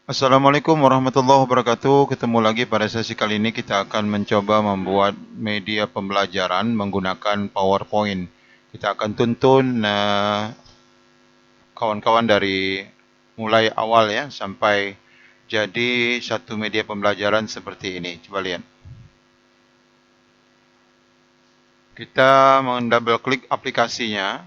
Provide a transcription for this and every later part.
Assalamualaikum warahmatullahi wabarakatuh. Ketemu lagi pada sesi kali ini kita akan mencoba membuat media pembelajaran menggunakan PowerPoint. Kita akan tuntun kawan-kawan dari mulai awal ya sampai jadi satu media pembelajaran seperti ini. Coba lihat. Kita mendouble klik aplikasinya,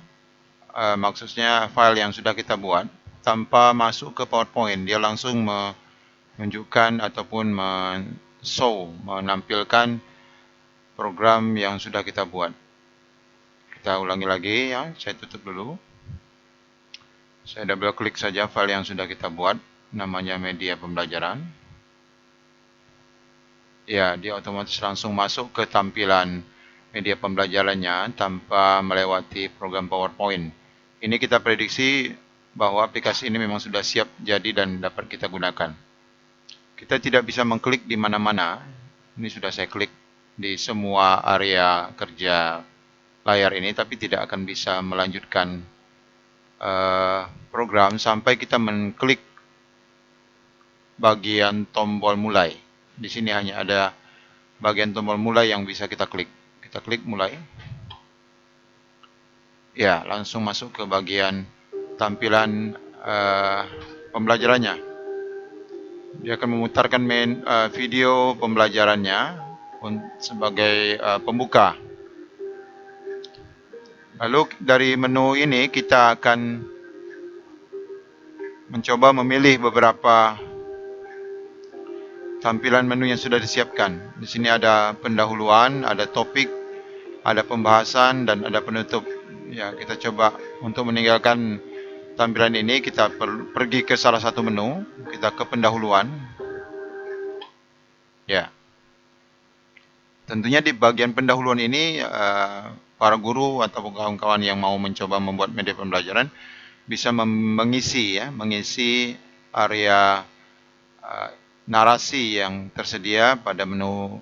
maksudnya file yang sudah kita buat tanpa masuk ke PowerPoint. Dia langsung menunjukkan ataupun menampilkan program yang sudah kita buat. Kita ulangi lagi ya, saya tutup dulu. Saya double klik saja file yang sudah kita buat, namanya media pembelajaran. Ya, dia otomatis langsung masuk ke tampilan media pembelajarannya tanpa melewati program PowerPoint. Ini kita prediksi bahwa aplikasi ini memang sudah siap jadi dan dapat kita gunakan. Kita tidak bisa mengklik di mana-mana. Ini sudah saya klik di semua area kerja layar ini, tapi tidak akan bisa melanjutkan program sampai kita mengklik bagian tombol mulai. Di sini hanya ada bagian tombol mulai yang bisa kita klik. Kita klik mulai. Ya, langsung masuk ke bagian tampilan pembelajarannya. Dia akan memutarkan video pembelajarannya sebagai pembuka. Lalu dari menu ini kita akan mencoba memilih beberapa tampilan menu yang sudah disiapkan. Di sini ada pendahuluan, ada topik, ada pembahasan, dan ada penutup. Ya, kita coba untuk meninggalkan tampilan ini, kita pergi ke salah satu menu, kita ke pendahuluan. Ya, tentunya di bagian pendahuluan ini, para guru atau kawan-kawan yang mau mencoba membuat media pembelajaran bisa mengisi area narasi yang tersedia pada menu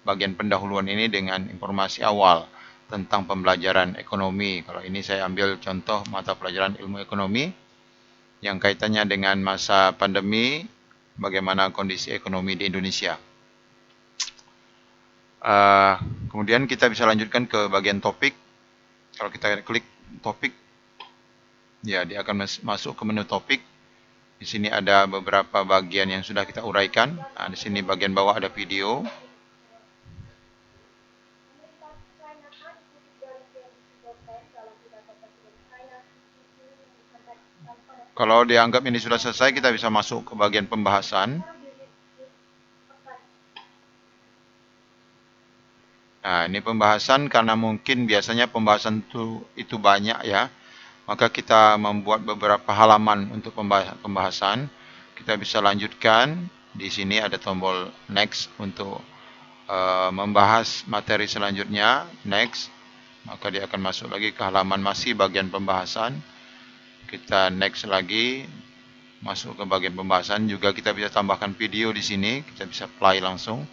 bagian pendahuluan ini dengan informasi awal tentang pembelajaran ekonomi. Kalau ini saya ambil contoh mata pelajaran ilmu ekonomi yang kaitannya dengan masa pandemi, bagaimana kondisi ekonomi di Indonesia. Kemudian kita bisa lanjutkan ke bagian topik. Kalau kita klik topik, ya dia akan masuk ke menu topik. Di sini ada beberapa bagian yang sudah kita uraikan. Nah, di sini bagian bawah ada video. Kalau dianggap ini sudah selesai, kita bisa masuk ke bagian pembahasan. Nah, ini pembahasan karena mungkin biasanya pembahasan itu banyak ya. Maka kita membuat beberapa halaman untuk pembahasan. Kita bisa lanjutkan. Di sini ada tombol next untuk membahas materi selanjutnya. Next. Maka dia akan masuk lagi ke halaman masih bagian pembahasan. Kita next lagi. Masuk ke bagian pembahasan. Juga kita bisa tambahkan video di sini. Kita bisa play langsung.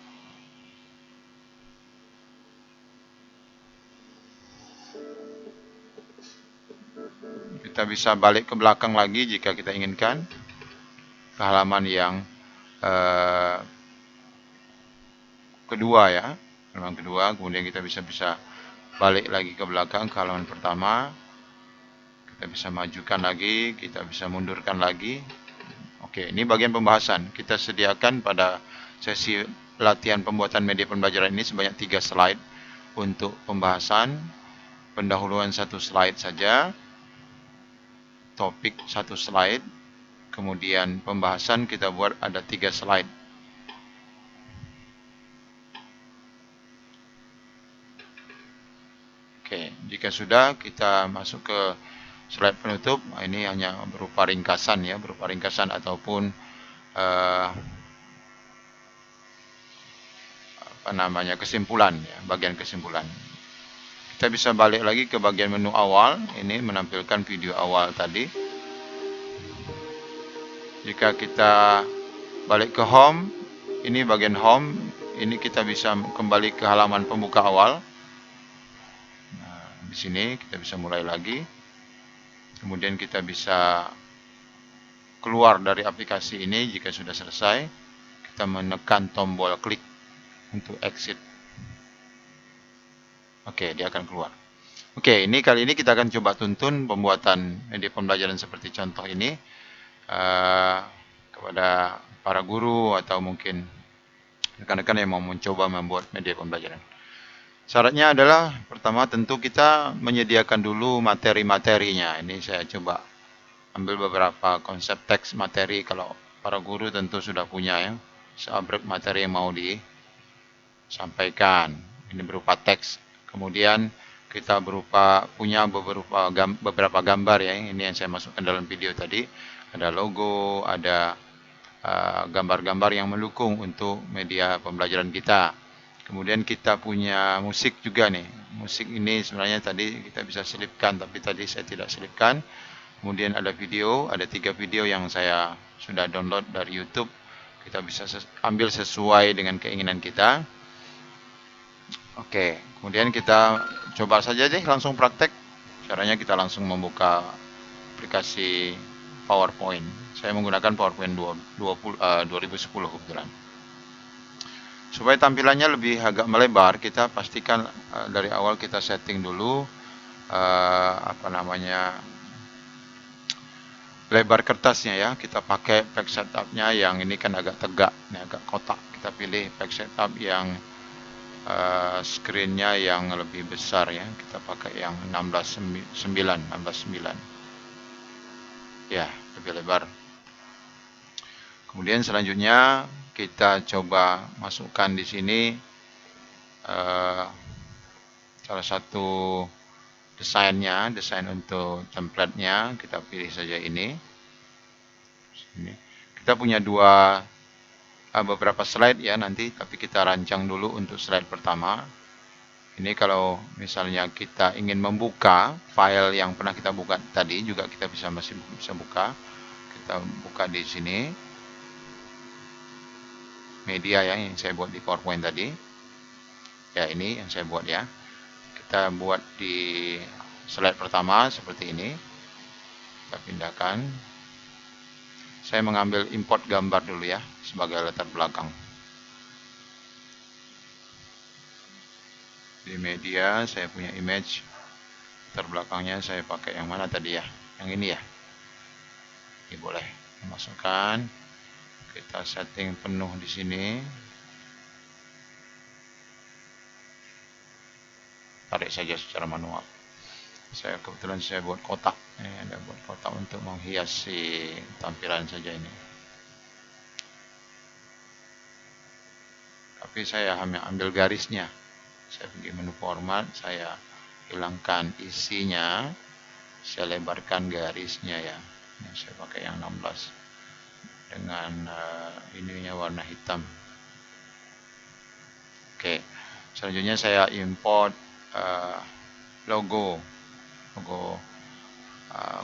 Kita bisa balik ke belakang lagi jika kita inginkan ke halaman yang kedua ya, halaman kedua. Kemudian kita bisa balik lagi ke belakang ke halaman pertama. Kita bisa majukan lagi, kita bisa mundurkan lagi. Oke, ini bagian pembahasan. Kita sediakan pada sesi latihan pembuatan media pembelajaran ini sebanyak 3 slide untuk pembahasan. Pendahuluan 1 slide saja. Topik 1 slide, kemudian pembahasan kita buat ada 3 slide. Oke, jika sudah kita masuk ke slide penutup. Ini hanya berupa ringkasan ya, berupa ringkasan ataupun kesimpulan ya, bagian kesimpulan. Kita bisa balik lagi ke bagian menu awal. Ini menampilkan video awal tadi. Jika kita balik ke home, ini bagian home. Ini kita bisa kembali ke halaman pembuka awal. Nah, di sini kita bisa mulai lagi. Kemudian kita bisa keluar dari aplikasi ini. Jika sudah selesai, kita menekan tombol klik untuk exit. Oke, dia akan keluar. Oke, ini kali ini kita akan coba tuntun pembuatan media pembelajaran seperti contoh ini kepada para guru atau mungkin rekan-rekan yang mau mencoba membuat media pembelajaran. Syaratnya adalah pertama tentu kita menyediakan dulu materi-materinya. Ini saya coba ambil beberapa konsep teks materi. Kalau para guru tentu sudah punya ya, seabrek materi yang mau disampaikan. Ini berupa teks. Kemudian kita punya beberapa gambar ya. Ini yang saya masukkan dalam video tadi. Ada logo, ada gambar-gambar yang mendukung untuk media pembelajaran kita. Kemudian kita punya musik juga nih. Musik ini sebenarnya tadi kita bisa selipkan, tapi tadi saya tidak selipkan. Kemudian ada video, ada 3 video yang saya sudah download dari YouTube. Kita bisa ambil sesuai dengan keinginan kita. Oke, kemudian kita coba saja deh langsung praktek. Caranya kita langsung membuka aplikasi PowerPoint. Saya menggunakan PowerPoint 2010 kebetulan. Supaya tampilannya lebih agak melebar, kita pastikan dari awal kita setting dulu lebar kertasnya ya. Kita pakai page setupnya yang ini kan agak tegak, ini agak kotak. Kita pilih page setup yang screennya yang lebih besar ya. Kita pakai yang 16:9 ya, lebih lebar. Kemudian selanjutnya kita coba masukkan di sini salah satu desain untuk template-nya. Kita pilih saja ini. Kita punya beberapa slide ya nanti, tapi kita rancang dulu untuk slide pertama. Ini kalau misalnya kita ingin membuka file yang pernah kita buka tadi juga kita masih bisa buka. Kita buka di sini. Media ya, yang saya buat di PowerPoint tadi. Ya, ini yang saya buat ya. Kita buat di slide pertama seperti ini. Kita pindahkan. Saya mengambil import gambar dulu ya sebagai latar belakang. Di media saya punya image. Latar belakangnya saya pakai yang mana tadi ya? Yang ini ya. Ini boleh dimasukkan. Kita setting penuh di sini. Tarik saja secara manual. Kebetulan saya buat kotak. Ada buat kotak untuk menghiasi tampilan saja ini. Tapi saya hanya ambil garisnya. Saya pergi menu format, saya hilangkan isinya, saya lebarkan garisnya ya. Ini saya pakai yang 16 dengan ininya warna hitam. Oke, selanjutnya saya import logo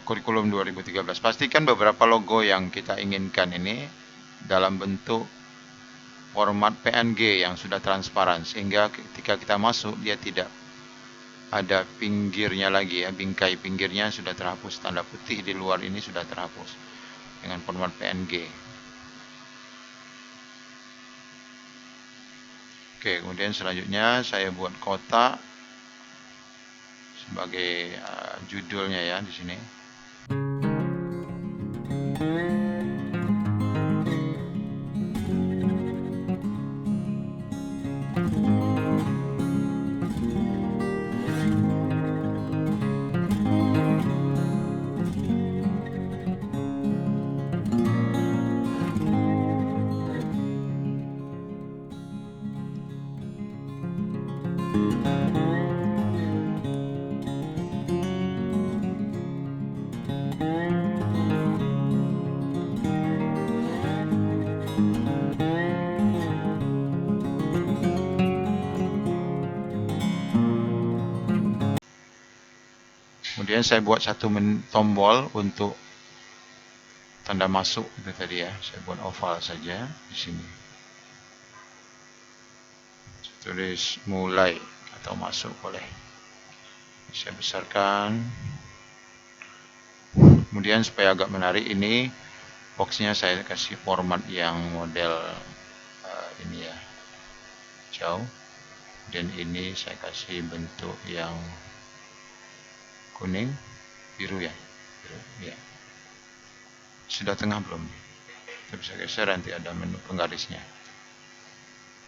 kurikulum 2013. Pastikan beberapa logo yang kita inginkan ini dalam bentuk format PNG yang sudah transparan, sehingga ketika kita masuk dia tidak ada pinggirnya lagi ya, bingkai pinggirnya sudah terhapus, tanda putih di luar ini sudah terhapus dengan format PNG. Oke, kemudian selanjutnya saya buat kotak sebagai judulnya ya di sini. Kemudian saya buat satu tombol untuk tanda masuk itu tadi ya. Saya buat oval saja di sini. Tulis mulai atau masuk boleh. Saya besarkan. Kemudian supaya agak menarik ini Boxnya saya kasih format yang model ini ya, hijau, dan ini saya kasih bentuk yang kuning, biru ya, biru ya. Sudah tengah belum? Kita bisa geser, nanti ada menu penggarisnya.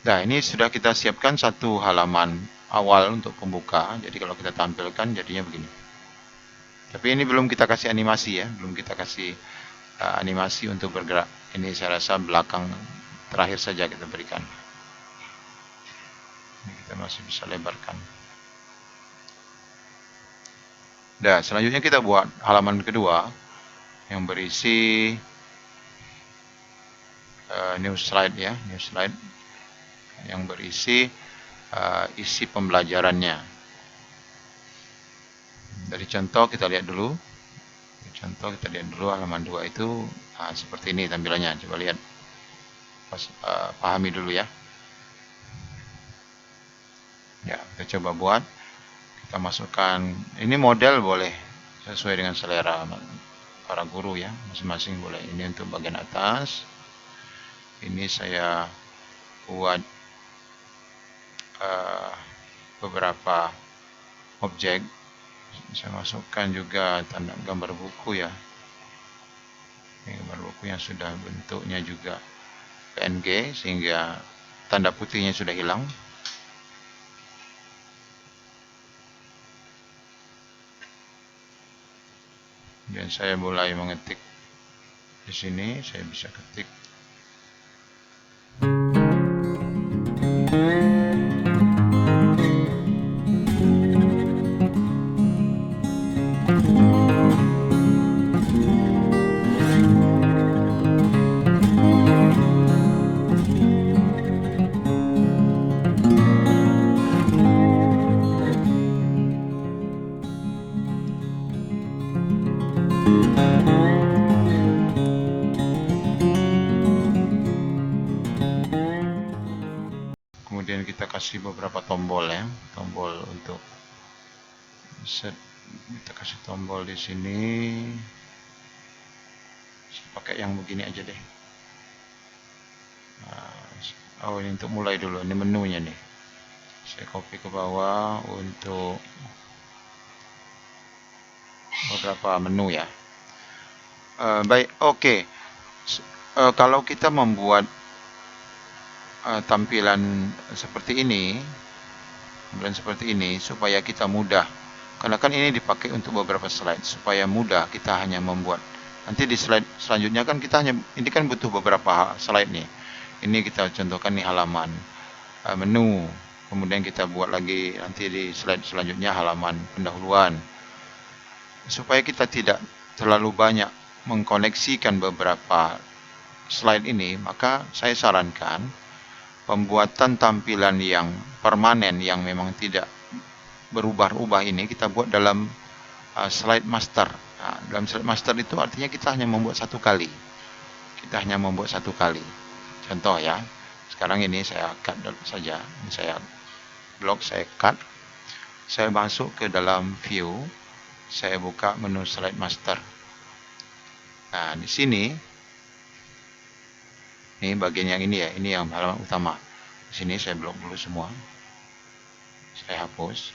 Nah, ini sudah kita siapkan satu halaman awal untuk pembuka. Jadi kalau kita tampilkan jadinya begini. Tapi ini belum kita kasih animasi ya, belum kita kasih animasi untuk bergerak. Ini saya rasa belakang terakhir saja kita berikan. Ini kita masih bisa lebarkan. Nah, selanjutnya kita buat halaman kedua yang berisi new slide ya, new slide yang berisi isi pembelajarannya. Dari contoh kita lihat dulu. Contoh kita lihat dulu halaman 2 itu seperti ini tampilannya. Coba lihat, pahami dulu ya. Ya, kita coba buat. Kita masukkan, ini model boleh sesuai dengan selera para guru ya, masing-masing boleh. Ini untuk bagian atas. Ini saya buat beberapa objek. Saya masukkan juga tanda gambar buku ya. Ini gambar buku yang sudah bentuknya juga PNG sehingga tanda putihnya sudah hilang. Dan saya mulai mengetik di sini, saya bisa ketik. Kemudian kita kasih beberapa tombol ya, tombol untuk set. Kita kasih tombol di sini. Saya pakai yang begini aja deh. Oh, ini untuk mulai dulu, ini menunya nih. Saya copy ke bawah untuk beberapa menu ya. Baik, oke. Kalau kita membuat tampilan seperti ini, supaya kita mudah, karena kan ini dipakai untuk beberapa slide, supaya mudah kita hanya membuat. Nanti di slide selanjutnya kan kita hanya, ini kan butuh beberapa slide nih. Ini kita contohkan nih halaman menu, kemudian kita buat lagi nanti di slide selanjutnya halaman pendahuluan. Supaya kita tidak terlalu banyak mengkoneksikan beberapa slide ini, maka saya sarankan pembuatan tampilan yang permanen yang memang tidak berubah-ubah ini kita buat dalam slide master. Nah, dalam slide master itu artinya kita hanya membuat satu kali. Contoh ya, sekarang ini saya cut saja. Ini saya blok, saya cut. Saya masuk ke dalam view. Saya buka menu slide master. Nah, di sini, ini bagian yang ini ya, ini yang halaman utama. Di sini saya blok dulu semua. Saya hapus.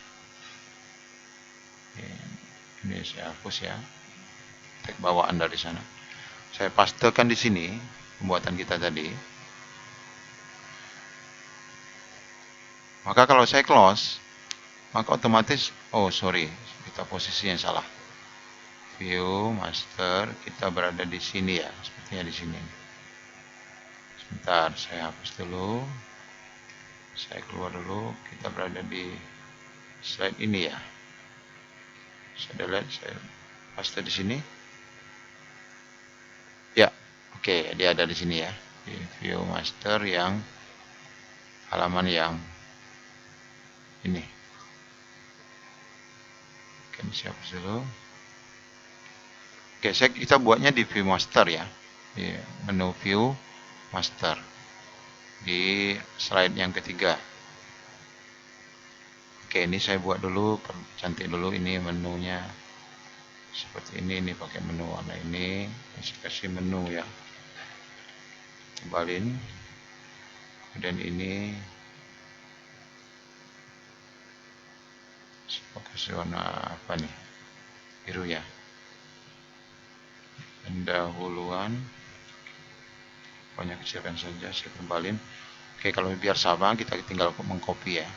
Ini saya hapus ya. Tag bawaan dari sana. Saya pastekan di sini pembuatan kita tadi. Maka kalau saya close, maka otomatis, oh sorry, kita posisi yang salah. View master, kita berada di sini ya, sepertinya di sini. Sebentar, saya hapus dulu. Saya keluar dulu, kita berada di slide ini ya. Saya delete, saya paste di sini. Ya, oke, dia ada di sini ya. Di view master yang halaman yang ini. Oke, siap dulu. Oke, kita buatnya di view master ya. Di menu view master. Di slide yang ketiga. Oke, ini saya buat dulu, cantik dulu ini menunya. Seperti ini pakai menu warna ini. Saya kasih menu ya. tebalin. Kemudian ini kasih warna apa nih, biru ya. Pendahuluan banyak kecilkan saja, saya tebalin. Oke, kalau biar sama kita tinggal mengcopy ya.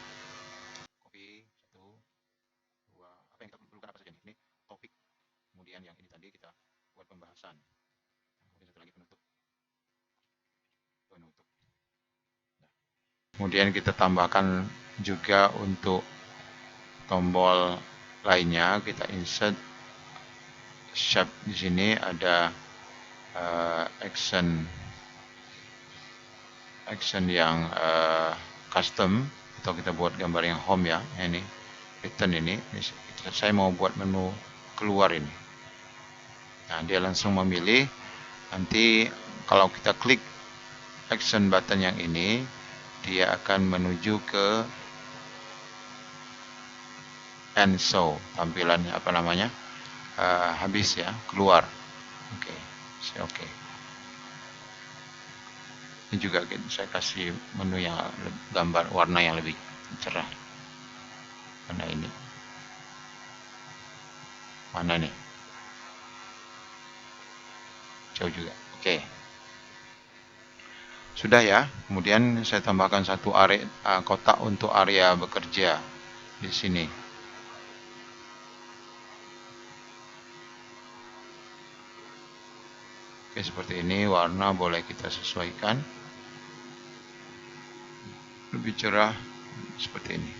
Copy 1, 2, apa yang kita perlukan apa saja nih. Ini topik, kemudian yang ini tadi kita buat pembahasan, kemudian satu lagi penutup. Nah, kemudian kita tambahkan juga untuk tombol lainnya, kita insert shape. Di sini ada action yang custom, atau kita buat gambar yang home ya. Ini return ini saya mau buat menu keluar ini. Nah, dia langsung memilih. Nanti kalau kita klik action button yang ini, dia akan menuju ke end show, tampilannya apa namanya, habis ya, keluar. Oke, saya oke. Ini juga saya kasih menu yang gambar warna yang lebih cerah. Mana ini? Mana nih? Jauh juga. Oke. Sudah ya. Kemudian saya tambahkan satu area kotak untuk area bekerja di sini. Oke, seperti ini. Warna boleh kita sesuaikan. Lebih cerah seperti ini.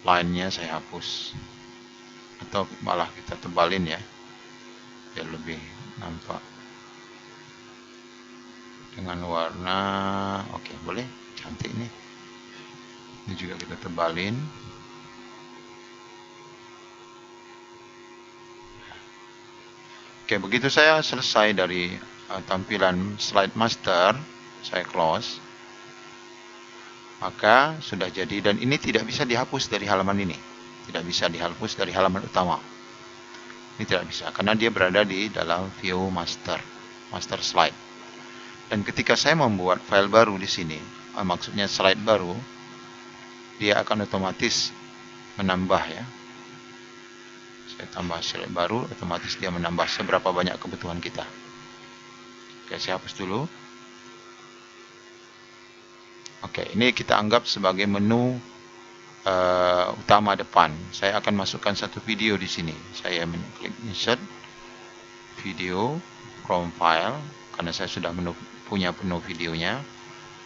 Line-nya saya hapus. Atau malah kita tebalin ya. Biar lebih nampak. Dengan warna, oke, boleh, cantik nih. Ini juga kita tebalin. Oke, begitu saya selesai dari tampilan slide master, saya close, maka sudah jadi. Dan ini tidak bisa dihapus dari halaman ini, tidak bisa dihapus dari halaman utama. Ini tidak bisa karena dia berada di dalam view master slide. Dan ketika saya membuat file baru di sini, maksudnya slide baru, dia akan otomatis menambah ya. Saya tambah slide baru, otomatis dia menambah seberapa banyak kebutuhan kita. Oke, saya hapus dulu. Oke, ini kita anggap sebagai menu utama depan. Saya akan masukkan satu video di sini. Saya klik insert video from file, karena saya sudah punya penuh videonya.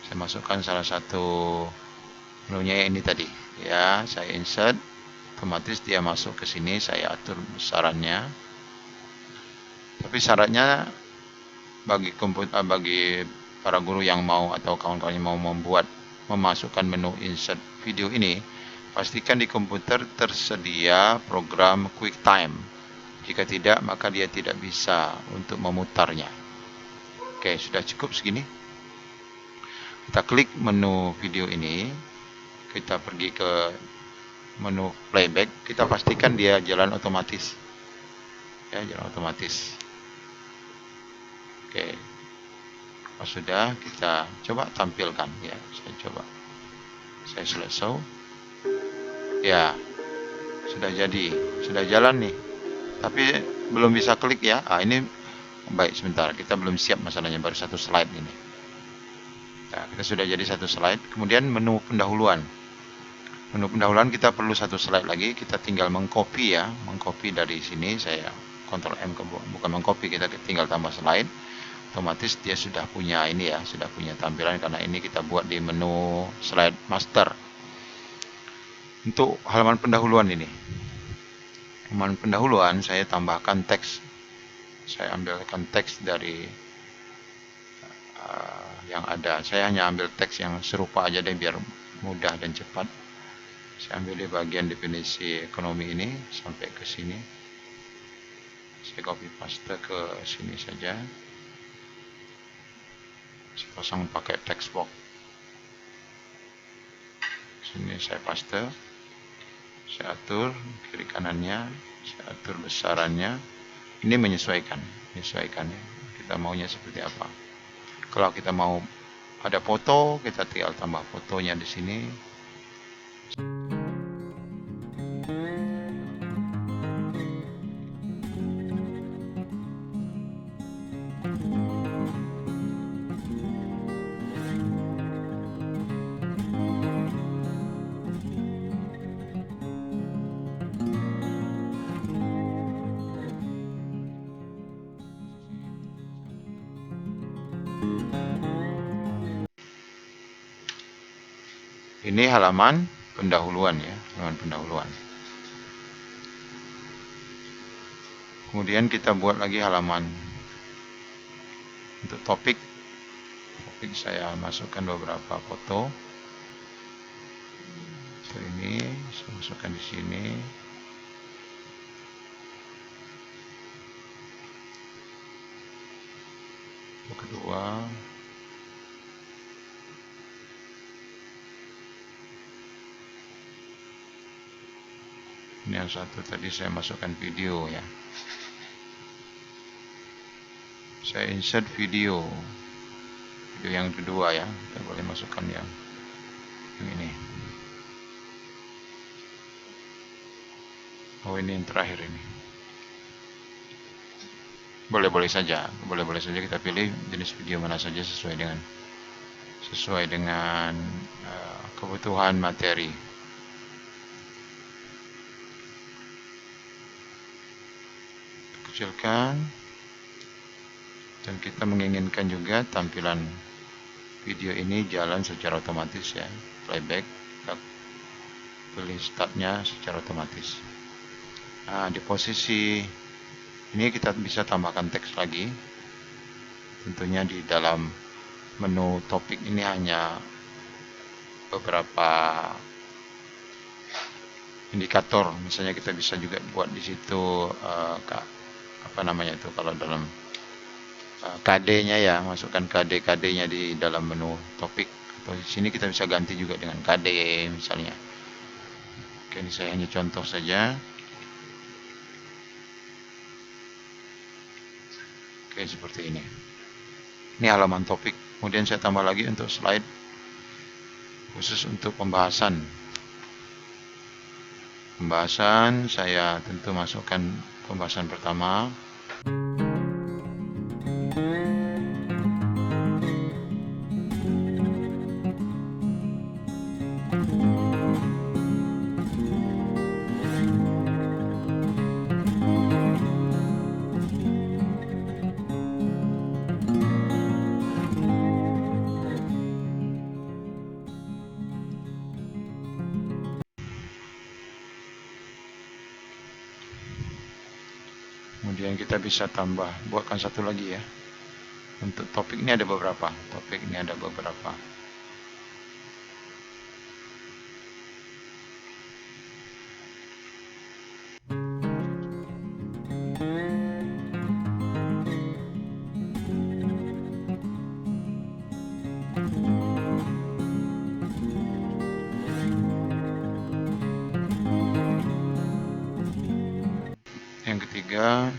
Saya masukkan salah satu menunya ini tadi ya. Saya insert, otomatis dia masuk ke sini. Saya atur besarannya, tapi syaratnya bagi para guru yang mau atau kawan-kawan yang mau memasukkan menu insert video ini, pastikan di komputer tersedia program QuickTime. Jika tidak, maka dia tidak bisa untuk memutarnya. Oke, sudah cukup segini. Kita klik menu video ini, kita pergi ke menu playback, kita pastikan dia jalan otomatis ya, jalan otomatis. Oke, kalau sudah, kita coba tampilkan ya. Saya selesai ya, sudah jadi, sudah jalan nih, tapi belum bisa klik ya. Ini baik, sebentar, kita belum siap masalahnya, baru satu slide ini. Nah, kita sudah jadi satu slide. Kemudian menu pendahuluan. Menu pendahuluan kita perlu satu slide lagi. Kita tinggal mengcopy ya, mengcopy dari sini. Saya Ctrl M, bukan mengcopy, kita tinggal tambah slide. Otomatis dia sudah punya ini ya, sudah punya tampilan, karena ini kita buat di menu slide master. Untuk halaman pendahuluan ini, halaman pendahuluan saya tambahkan teks. Saya ambilkan teks dari yang ada. Saya hanya ambil teks yang serupa aja deh, biar mudah dan cepat. Saya ambil di bagian definisi ekonomi ini sampai ke sini. Saya copy paste ke sini saja. Saya pasang pakai text box. Sini saya paste. Saya atur kiri kanannya, saya atur besarannya. Ini menyesuaikan ya. Kita maunya seperti apa. kalau kita mau ada foto, kita tinggal tambah fotonya di sini. Ini halaman pendahuluan ya, halaman pendahuluan. Kemudian kita buat lagi halaman untuk topik. Topik saya masukkan beberapa foto. Foto ini saya masukkan di sini. Foto kedua. Ini yang satu tadi saya masukkan video ya. Saya insert video yang kedua ya. Kita boleh masukkan yang ini. Oh, ini yang terakhir ini. Boleh-boleh saja kita pilih jenis video mana saja sesuai dengan kebutuhan materi. Kecilkan, dan kita menginginkan juga tampilan video ini jalan secara otomatis ya, playback. Kita pilih startnya secara otomatis. Nah, di posisi ini kita bisa tambahkan teks lagi. Tentunya di dalam menu topik ini hanya beberapa indikator. Misalnya kita bisa juga buat di situ apa namanya itu, kalau dalam KD-nya ya, masukkan KD-nya di dalam menu topik. Atau di sini kita bisa ganti juga dengan KD misalnya. Oke, ini saya hanya contoh saja. Oke, seperti ini. Ini halaman topik. Kemudian saya tambah lagi untuk slide khusus untuk pembahasan. Pembahasan saya tentu masukkan pembahasan pertama. Kemudian kita bisa buatkan satu lagi ya. Untuk topik ini ada beberapa. Yang ketiga,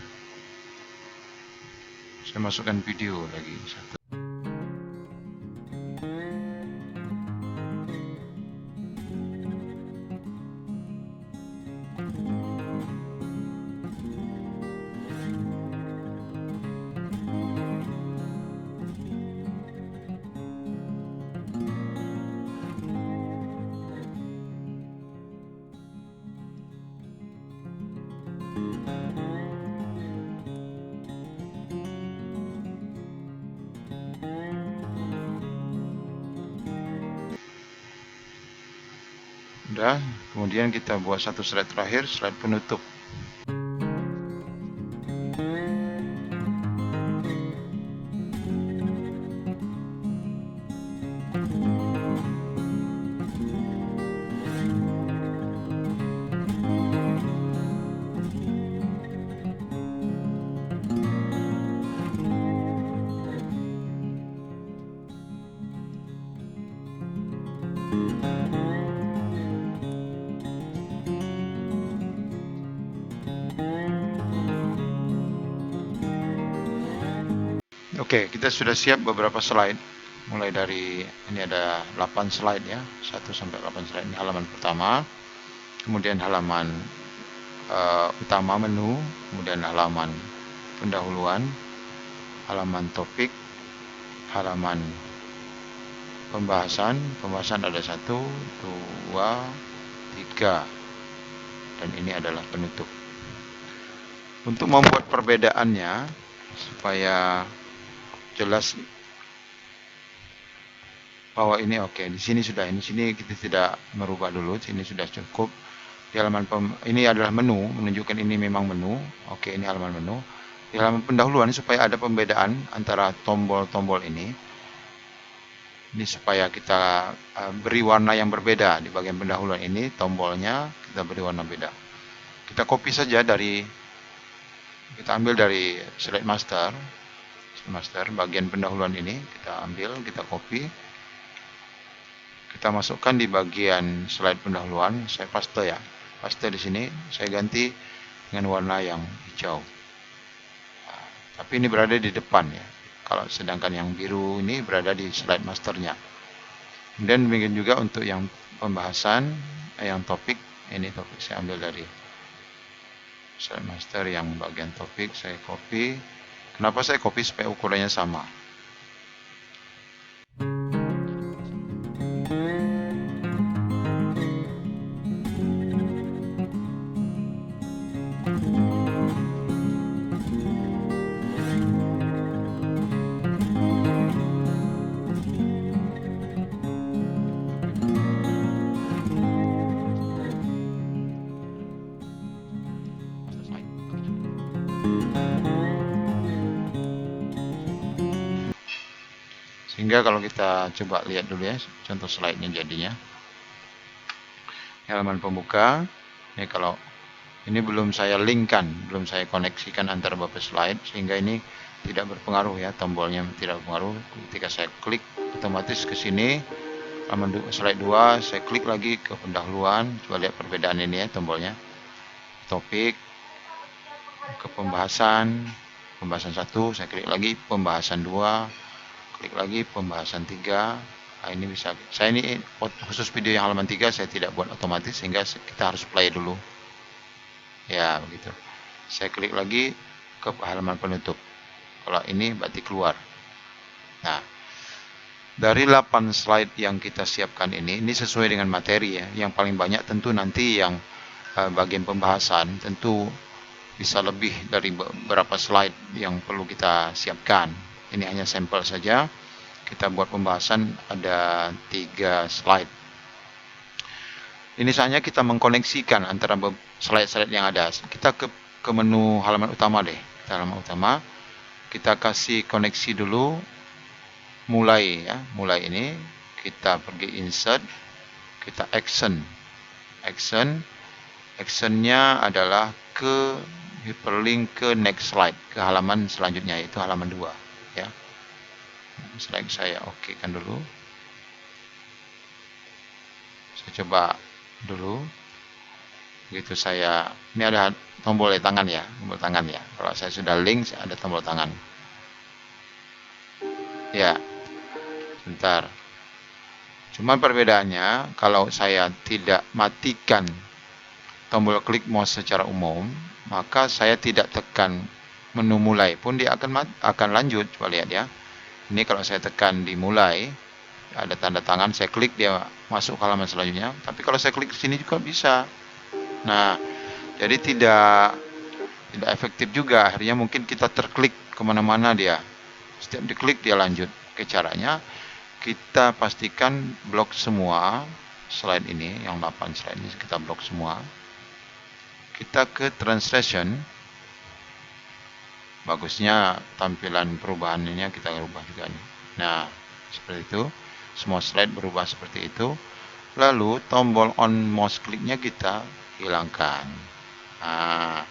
saya masukkan video lagi satu. Udah, kemudian kita buat satu slide terakhir, slide penutup. Oke, kita sudah siap beberapa slide. Mulai dari ini ada 8 slide ya, 1 sampai 8 slide. Ini halaman pertama, kemudian halaman utama menu, kemudian halaman pendahuluan, halaman topik, halaman pembahasan ada 1, 2, 3, dan ini adalah penutup. Untuk membuat perbedaannya supaya jelas bahwa ini oke, di sini sudah, di sini kita tidak merubah dulu, sini sudah cukup. Di halaman ini adalah menu, menunjukkan ini memang menu. Oke, ini halaman menu. Di halaman pendahuluan supaya ada pembedaan antara tombol-tombol ini. Ini supaya kita beri warna yang berbeda di bagian pendahuluan ini, tombolnya kita beri warna beda. Kita copy saja kita ambil dari slide master bagian pendahuluan ini, kita ambil, kita copy. Kita masukkan di bagian slide pendahuluan, saya paste ya. Paste di sini, saya ganti dengan warna yang hijau. Nah, tapi ini berada di depan ya. Kalau sedangkan yang biru ini berada di slide masternya. Dan demikian juga untuk yang pembahasan, yang topik, ini topik saya ambil dari slide master yang bagian topik, saya copy. Kenapa saya copy? Supaya ukurannya sama. Sehingga kalau kita coba lihat dulu ya, contoh slide-nya jadinya. Halaman pembuka, ini kalau ini belum saya linkkan, belum saya koneksikan antara beberapa slide, sehingga ini tidak berpengaruh ya, tombolnya tidak berpengaruh. Ketika saya klik, otomatis ke sini, halaman slide 2, saya klik lagi ke pendahuluan, coba lihat perbedaan ini ya, tombolnya. Topik, ke pembahasan 1, saya klik lagi, pembahasan 2, klik lagi pembahasan 3. Nah, ini bisa, saya ini khusus video yang halaman 3 saya tidak buat otomatis, sehingga kita harus play dulu ya, begitu. Saya klik lagi ke halaman penutup, kalau ini berarti keluar. Nah, dari 8 slide yang kita siapkan ini sesuai dengan materi ya. Yang paling banyak tentu nanti yang bagian pembahasan, tentu bisa lebih dari beberapa slide yang perlu kita siapkan. Ini hanya sampel saja. Kita buat pembahasan ada 3 slide. Ini saatnya kita mengkoneksikan antara slide-slide yang ada. Kita ke menu halaman utama deh. Kita halaman utama. Kita kasih koneksi dulu. Mulai ya. Mulai ini. Kita pergi insert. Kita action. Actionnya adalah ke hyperlink ke next slide. Ke halaman selanjutnya, yaitu halaman 2. Ya, slide saya oke kan dulu, saya coba dulu, begitu saya, ini ada tombol tangan ya, kalau saya sudah link ada tombol tangan ya. Bentar, cuman perbedaannya kalau saya tidak matikan tombol klik mouse secara umum, maka saya tidak tekan menu mulai pun dia akan lanjut. Coba lihat ya. Ini kalau saya tekan di mulai, ada tanda tangan, saya klik dia masuk ke halaman selanjutnya. Tapi kalau saya klik ke sini juga bisa. Nah, jadi tidak efektif juga. Akhirnya mungkin kita terklik kemana-mana dia. Setiap diklik dia lanjut. Oke, caranya kita pastikan blok semua slide ini, yang 8 slide ini kita blok semua. Kita ke translation. Bagusnya tampilan perubahan ini kita ubah juga nih. Nah, seperti itu. Semua slide berubah seperti itu. Lalu tombol on mouse kliknya kita hilangkan. Nah,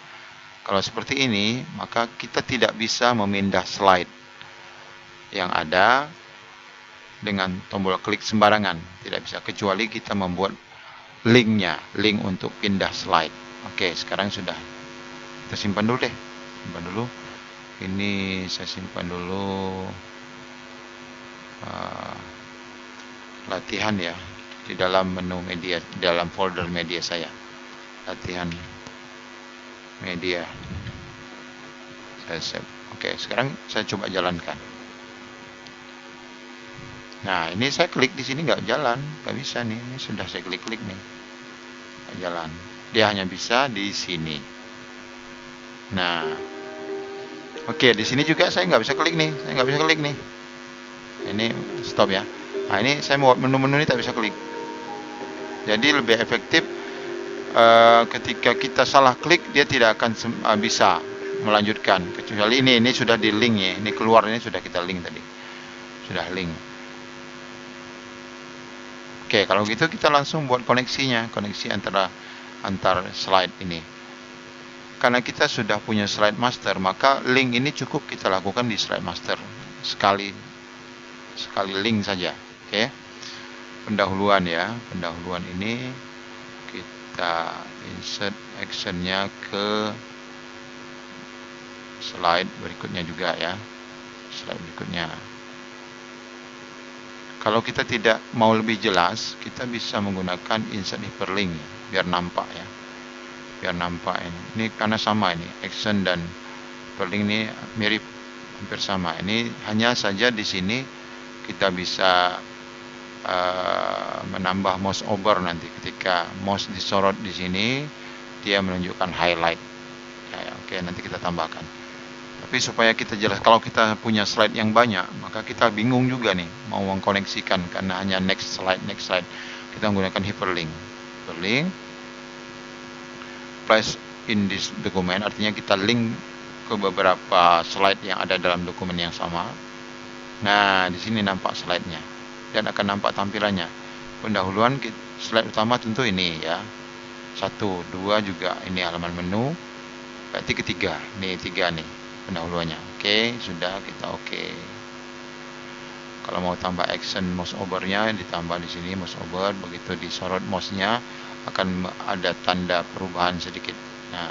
kalau seperti ini, maka kita tidak bisa memindah slide yang ada dengan tombol klik sembarangan. Tidak bisa, kecuali kita membuat link untuk pindah slide. Oke, sekarang sudah. Kita simpan dulu deh. Ini saya simpan dulu latihan ya, di dalam menu media, dalam folder media saya, latihan media saya save. Oke, sekarang saya coba jalankan. Nah, ini saya klik di sini nggak jalan, nggak bisa nih. Ini sudah saya klik-klik nih, nggak jalan. Dia hanya bisa di sini. Nah, oke, di sini juga saya nggak bisa klik nih, saya nggak bisa klik nih. Ini stop ya. Nah, ini saya mau menu-menu ini tak bisa klik. Jadi lebih efektif ketika kita salah klik, dia tidak akan bisa melanjutkan. Kecuali ini sudah di link ya, ini keluar, ini sudah kita link tadi, sudah link. Oke, kalau gitu kita langsung buat koneksinya, koneksi antar slide ini. Karena kita sudah punya slide master, maka link ini cukup kita lakukan di slide master sekali link saja. Oke, pendahuluan ya, pendahuluan ini kita insert actionnya ke slide berikutnya juga ya, slide berikutnya. Kalau kita tidak mau lebih jelas, kita bisa menggunakan insert hyperlink ya, biar nampak ya, biar nampak ini karena sama, ini action dan hyperlink ini mirip, hampir sama. Ini hanya saja di sini kita bisa menambah mouse over nanti ketika mouse disorot di sini, dia menunjukkan highlight ya, oke, nanti kita tambahkan. Tapi supaya kita jelas, kalau kita punya slide yang banyak, maka kita bingung juga nih mau mengkoneksikan karena hanya next slide, kita menggunakan hyperlink. Place in this document artinya kita link ke beberapa slide yang ada dalam dokumen yang sama. Nah, di sini nampak slide-nya dan akan nampak tampilannya. Pendahuluan slide utama tentu ini ya, 1, 2 juga ini halaman menu. Berarti ketiga, nih 3 nih pendahuluannya. Oke, sudah, kita oke. Kalau mau tambah action mouse over-nya, ditambah di sini mouse over. Begitu disorot mouse-nya akan ada tanda perubahan sedikit. Nah,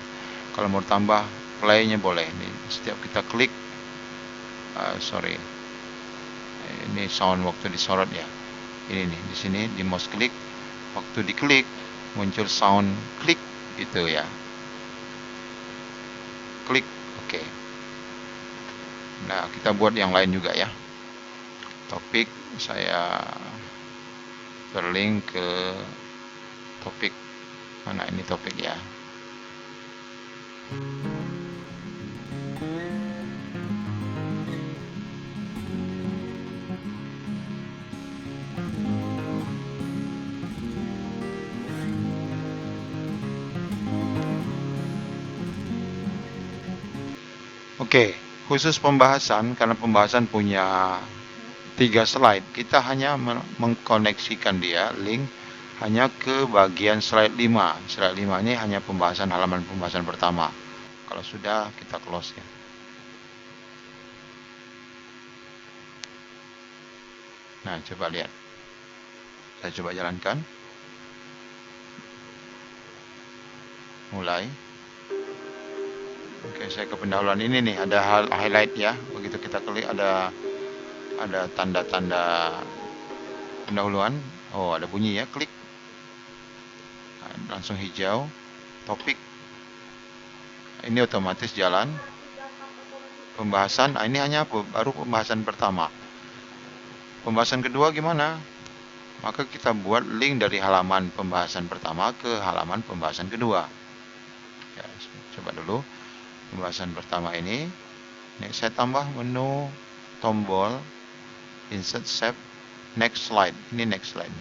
kalau mau tambah play-nya boleh. Nih, setiap kita klik, ini sound waktu disorot ya. Ini nih, di sini di mouse klik, waktu diklik muncul sound klik gitu ya. Klik, oke. Nah, kita buat yang lain juga ya. Topik saya berlink ke topik mana, ini topik ya. Oke, khusus pembahasan, karena pembahasan punya 3 slide, kita hanya mengkoneksikan dia link hanya ke bagian slide 5. Slide 5 ini hanya pembahasan, halaman pembahasan pertama. Kalau sudah, kita close ya. Nah, coba lihat. Saya coba jalankan. Mulai. Oke, saya ke pendahuluan ini nih, ada highlight ya. Begitu kita klik ada tanda-tanda pendahuluan. Oh, ada bunyi ya, klik. Nah, langsung hijau. Topik. Ini otomatis jalan. Pembahasan, ini hanya baru pembahasan pertama. Pembahasan kedua gimana? Maka kita buat link dari halaman pembahasan pertama ke halaman pembahasan kedua. Ya, coba dulu. Pembahasan pertama ini saya tambah menu tombol insert save next slide. Ini next slide.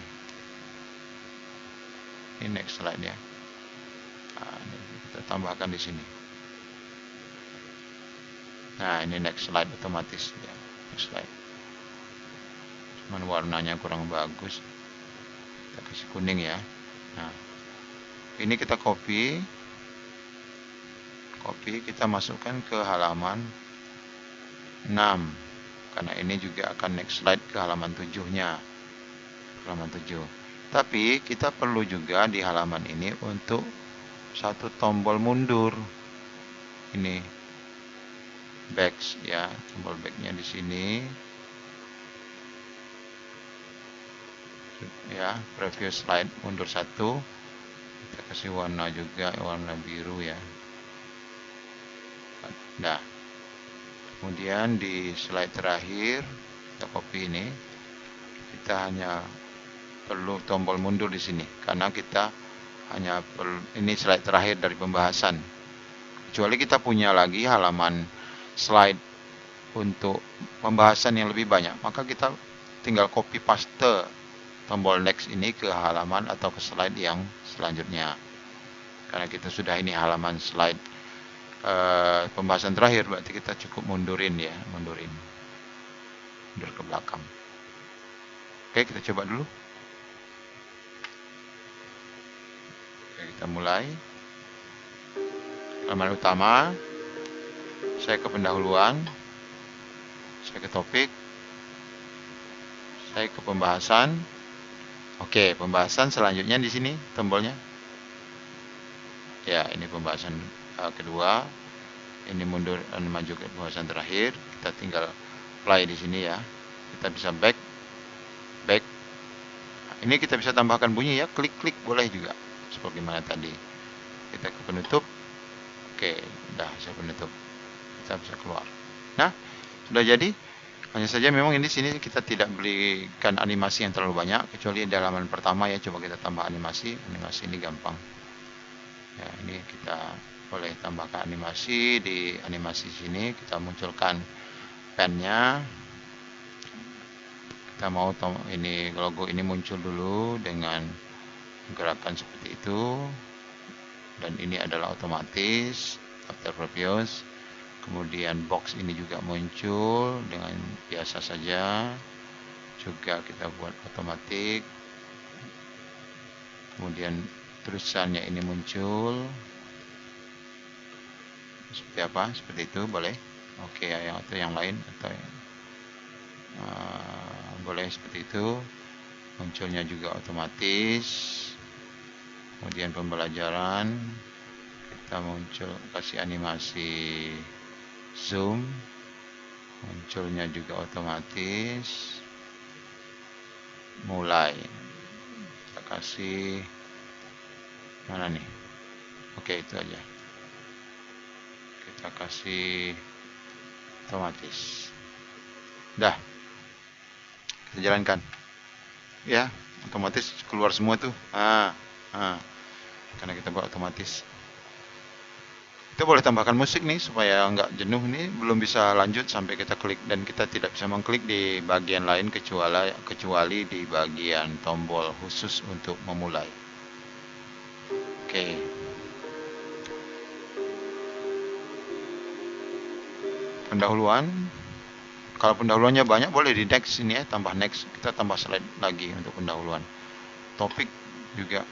Ini next slide ya. Nah, ini kita tambahkan di sini. Nah, ini next slide otomatis ya. Next slide. Cuman warnanya kurang bagus. Kita kasih kuning ya. Nah, ini kita copy, kita masukkan ke halaman 6, karena ini juga akan next slide ke halaman 7-nya, halaman 7. Tapi kita perlu juga di halaman ini untuk satu tombol mundur. Ini back ya, tombol backnya di sini ya, preview slide mundur satu, kita kasih warna juga, warna biru ya. Nah, kemudian di slide terakhir kita copy ini, kita hanya perlu tombol mundur di sini karena kita hanya perlu, ini slide terakhir dari pembahasan. Kecuali kita punya lagi halaman slide untuk pembahasan yang lebih banyak, maka kita tinggal copy paste tombol next ini ke halaman atau ke slide yang selanjutnya. Karena kita sudah ini halaman slide pembahasan terakhir, berarti kita cukup mundur ke belakang. Oke, kita coba dulu. Oke, kita mulai. Halaman utama, saya ke pendahuluan, saya ke topik, saya ke pembahasan. Oke, pembahasan selanjutnya di sini tombolnya. Ya, ini pembahasan kedua. Ini mundur dan maju ke pembahasan terakhir. Kita tinggal play di sini ya. Kita bisa back. Ini kita bisa tambahkan bunyi ya, klik-klik boleh juga. Seperti mana tadi. Kita ke penutup. Oke, udah saya penutup. Kita bisa keluar. Nah, sudah jadi. Hanya saja memang ini sini kita tidak berikan animasi yang terlalu banyak, kecuali di halaman pertama ya. Coba kita tambah animasi. Animasi ini gampang. Ya, ini kita boleh tambahkan animasi. Di animasi sini kita munculkan pennya. Kita mau ini logo ini muncul dulu dengan gerakan seperti itu, dan ini adalah otomatis after previews. Kemudian box ini juga muncul dengan biasa saja, juga kita buat otomatis. Kemudian tulisannya ini muncul seperti apa, seperti itu boleh. Oke, atau yang lain, atau boleh seperti itu. Munculnya juga otomatis. Kemudian pembelajaran, kita muncul kasih animasi zoom, munculnya juga otomatis. Mulai, kita kasih mana nih? Oke, itu aja. Kita kasih otomatis. Dah, kita jalankan ya, otomatis keluar semua tuh. Karena kita buat otomatis. Kita boleh tambahkan musik nih supaya nggak jenuh nih, belum bisa lanjut sampai kita klik, dan kita tidak bisa mengklik di bagian lain kecuali di bagian tombol khusus untuk memulai. Oke. Pendahuluan. Kalau pendahuluannya banyak boleh di next ini ya, tambah next, kita tambah slide lagi untuk pendahuluan. Topik juga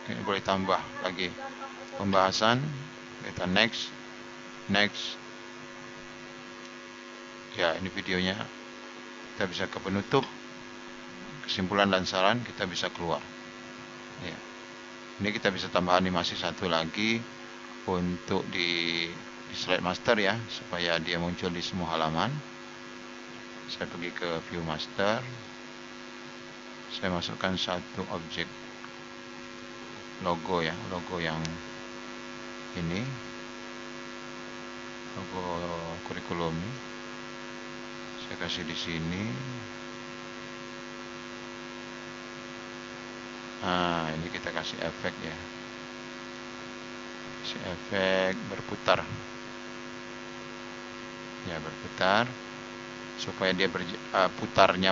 ini boleh tambah lagi. Pembahasan kita next. Ya, ini videonya. Kita bisa ke penutup, kesimpulan dan saran, kita bisa keluar. Ya. Ini kita bisa tambah animasi satu lagi untuk di slide master ya, supaya dia muncul di semua halaman. Saya pergi ke view master, saya masukkan satu objek logo ya, logo yang ini, logo kurikulum. Saya kasih di sini. Ini kita kasih efek ya, kasih efek berputar ya, berputar supaya dia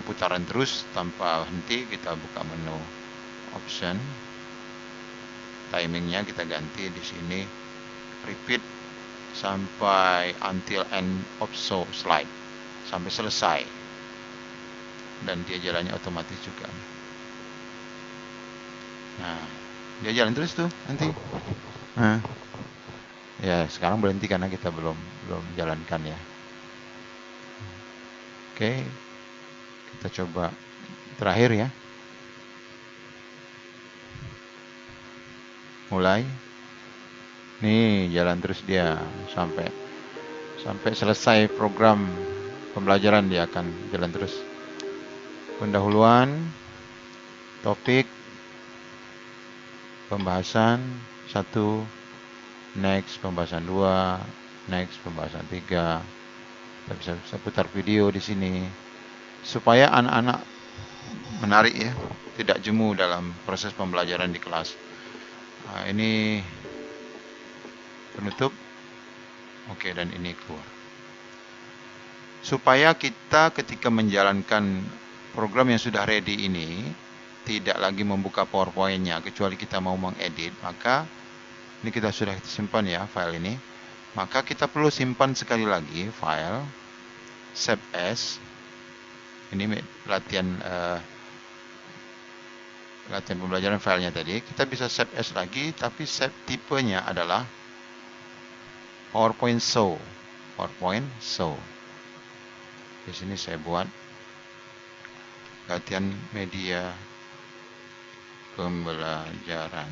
putaran terus tanpa henti. Kita buka menu option, timingnya kita ganti di sini repeat sampai until end of show slide, sampai selesai, dan dia jalannya otomatis juga. Nah, dia jalan terus tuh nanti. Ya, sekarang berhenti karena kita belum jalankan ya. Oke, kita coba terakhir ya. Mulai. Nih, jalan terus dia sampai sampai selesai program pembelajaran dia akan jalan terus. Pendahuluan, topik, pembahasan 1, next pembahasan 2, next pembahasan 3. Kita bisa putar video di sini supaya anak-anak menarik ya, tidak jemu dalam proses pembelajaran di kelas. Nah, ini penutup. Oke, dan ini keluar. Supaya kita ketika menjalankan program yang sudah ready ini tidak lagi membuka PowerPoint-nya kecuali kita mau mengedit, maka ini kita sudah simpan ya file ini. Maka kita perlu simpan sekali lagi file save as. Ini latihan pembelajaran filenya tadi. Kita bisa save as lagi, tapi save tipenya adalah PowerPoint show. PowerPoint show. Di sini saya buat latihan media pembelajaran.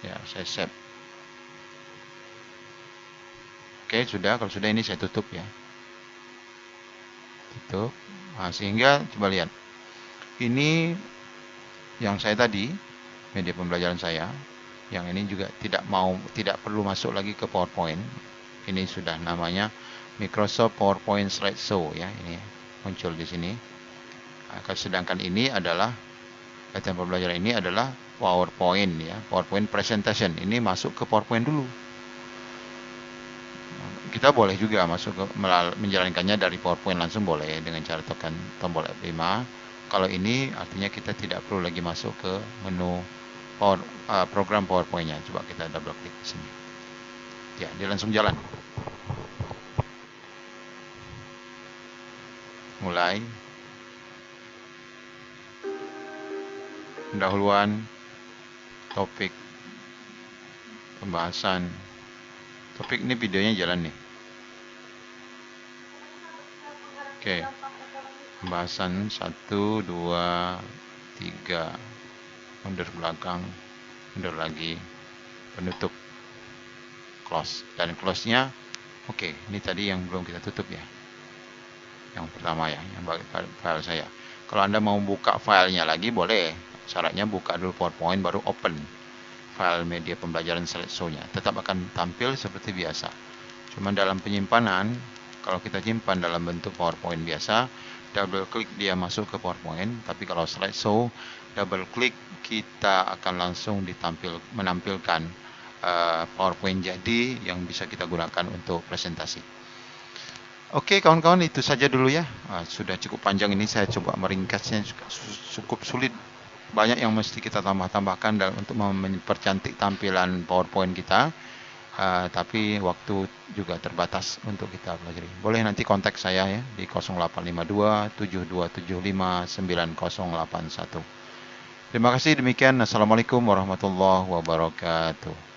Ya, saya save. Oke, sudah. Kalau sudah ini saya tutup ya. Tutup. Nah, sehingga coba lihat. Ini yang saya tadi, media pembelajaran saya. Yang ini juga tidak perlu masuk lagi ke PowerPoint. Ini sudah namanya Microsoft PowerPoint Slideshow ya, ini muncul di sini. Sedangkan ini adalah latihan pembelajaran ini adalah PowerPoint ya, PowerPoint presentation. Ini masuk ke PowerPoint dulu. Kita boleh juga masuk ke menjalankannya dari PowerPoint langsung boleh dengan cara tekan tombol F5. Kalau ini artinya kita tidak perlu lagi masuk ke menu program PowerPoint-nya. Coba kita double klik di sini. Ya, dia langsung jalan. Mulai. Pendahuluan, topik, pembahasan. Topik ini videonya jalan nih. Oke. Pembahasan 1, 2, 3. Mundur belakang, mundur lagi, penutup, close. Dan close-nya, oke, ini tadi yang belum kita tutup ya. Yang pertama ya, yang file saya. Kalau Anda mau buka filenya lagi, boleh. Syaratnya buka dulu PowerPoint, baru open file media pembelajaran slideshow-nya. Tetap akan tampil seperti biasa. Cuma dalam penyimpanan, kalau kita simpan dalam bentuk PowerPoint biasa, double klik dia masuk ke PowerPoint. Tapi kalau slideshow, double klik kita akan langsung menampilkan PowerPoint jadi yang bisa kita gunakan untuk presentasi. Oke kawan-kawan, itu saja dulu ya. Sudah cukup panjang ini, saya coba meringkasnya, cukup sulit. Banyak yang mesti kita tambahkan untuk mempercantik tampilan PowerPoint kita. Tapi waktu juga terbatas untuk kita pelajari. Boleh nanti kontak saya ya di 0852 7275 9081. Terima kasih, demikian. Assalamualaikum warahmatullahi wabarakatuh.